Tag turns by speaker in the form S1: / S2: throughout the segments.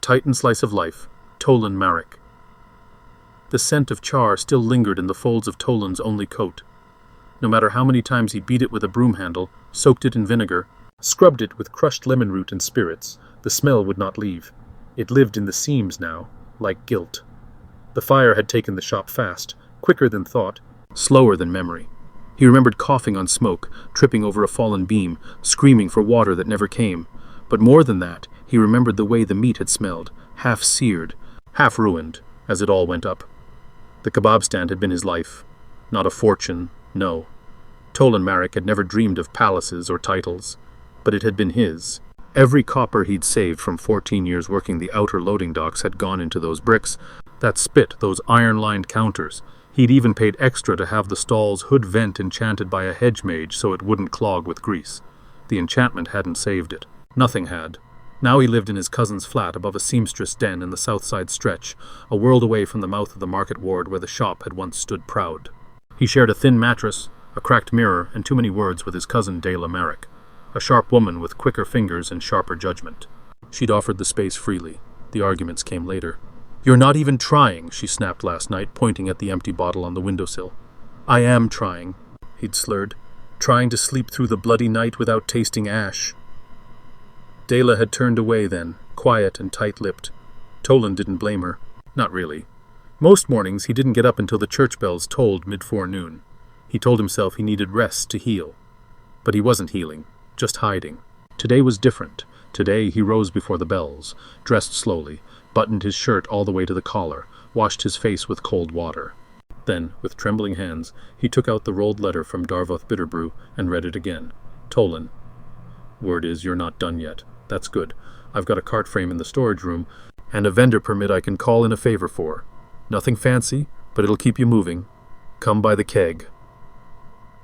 S1: Titan slice of life, Tolan Marek. The scent of char still lingered in the folds of Tolan's only coat. No matter how many times he beat it with a broom handle, soaked it in vinegar, scrubbed it with crushed lemon root and spirits, the smell would not leave. It lived in the seams now, like guilt. The fire had taken the shop fast, quicker than thought, slower than memory. He remembered coughing on smoke, tripping over a fallen beam, screaming for water that never came. But more than that, he remembered the way the meat had smelled, half seared, half ruined, as it all went up. The kebab stand had been his life. Not a fortune, no. Tolan Marek had never dreamed of palaces or titles, but it had been his. Every copper he'd saved from 14 years working the outer loading docks had gone into those bricks, that spit, those iron-lined counters. He'd even paid extra to have the stall's hood vent enchanted by a hedge mage so it wouldn't clog with grease. The enchantment hadn't saved it. Nothing had. Now he lived in his cousin's flat above a seamstress den in the south side stretch, a world away from the mouth of the market ward where the shop had once stood proud. He shared a thin mattress, a cracked mirror, and too many words with his cousin Dela Marek, a sharp woman with quicker fingers and sharper judgment. She'd offered the space freely. The arguments came later. "You're not even trying," she snapped last night, pointing at the empty bottle on the windowsill. "I am trying," he'd slurred, "trying to sleep through the bloody night without tasting ash." Dela had turned away then, quiet and tight-lipped. Tolan didn't blame her. Not really. Most mornings he didn't get up until the church bells tolled mid-forenoon. He told himself he needed rest to heal. But he wasn't healing, just hiding. Today was different. Today he rose before the bells, dressed slowly, buttoned his shirt all the way to the collar, washed his face with cold water. Then, with trembling hands, he took out the rolled letter from Darvoth Bitterbrew and read it again. Tolan. "Word is you're not done yet. That's good. I've got a cart frame in the storage room, and a vendor permit I can call in a favor for. Nothing fancy, but it'll keep you moving. Come by the keg."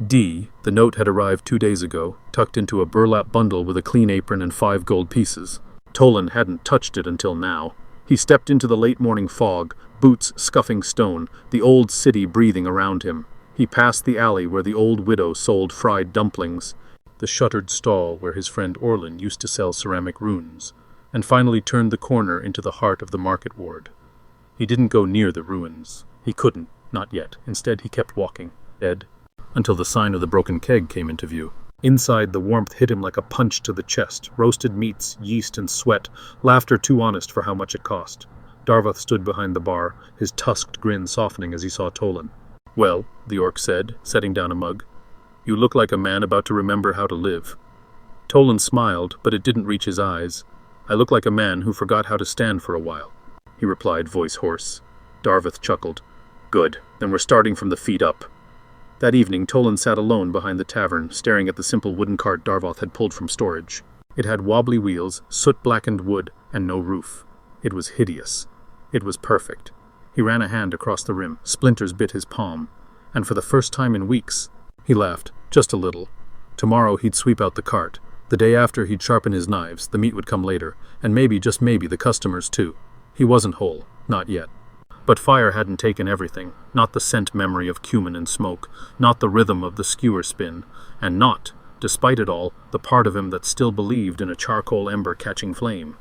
S1: D. The note had arrived 2 days ago, tucked into a burlap bundle with a clean apron and 5 gold pieces. Tolan hadn't touched it until now. He stepped into the late morning fog, boots scuffing stone, the old city breathing around him. He passed the alley where the old widow sold fried dumplings, the shuttered stall where his friend Orlin used to sell ceramic runes, and finally turned the corner into the heart of the market ward. He didn't go near the ruins. He couldn't, not yet. Instead, he kept walking, dead, until the sign of the broken keg came into view. Inside, the warmth hit him like a punch to the chest. Roasted meats, yeast and sweat, laughter too honest for how much it cost. Darvoth stood behind the bar, his tusked grin softening as he saw Tolan. "Well," the orc said, setting down a mug, "you look like a man about to remember how to live." Tolan smiled, but it didn't reach his eyes. "I look like a man who forgot how to stand for a while," he replied, voice hoarse. Darvoth chuckled. "Good, then we're starting from the feet up." That evening, Tolan sat alone behind the tavern, staring at the simple wooden cart Darvoth had pulled from storage. It had wobbly wheels, soot-blackened wood, and no roof. It was hideous. It was perfect. He ran a hand across the rim. Splinters bit his palm. And for the first time in weeks, he laughed, just a little. Tomorrow he'd sweep out the cart. The day after he'd sharpen his knives. The meat would come later. And maybe, just maybe, the customers too. He wasn't whole. Not yet. But fire hadn't taken everything. Not the scent memory of cumin and smoke. Not the rhythm of the skewer spin. And not, despite it all, the part of him that still believed in a charcoal ember catching flame.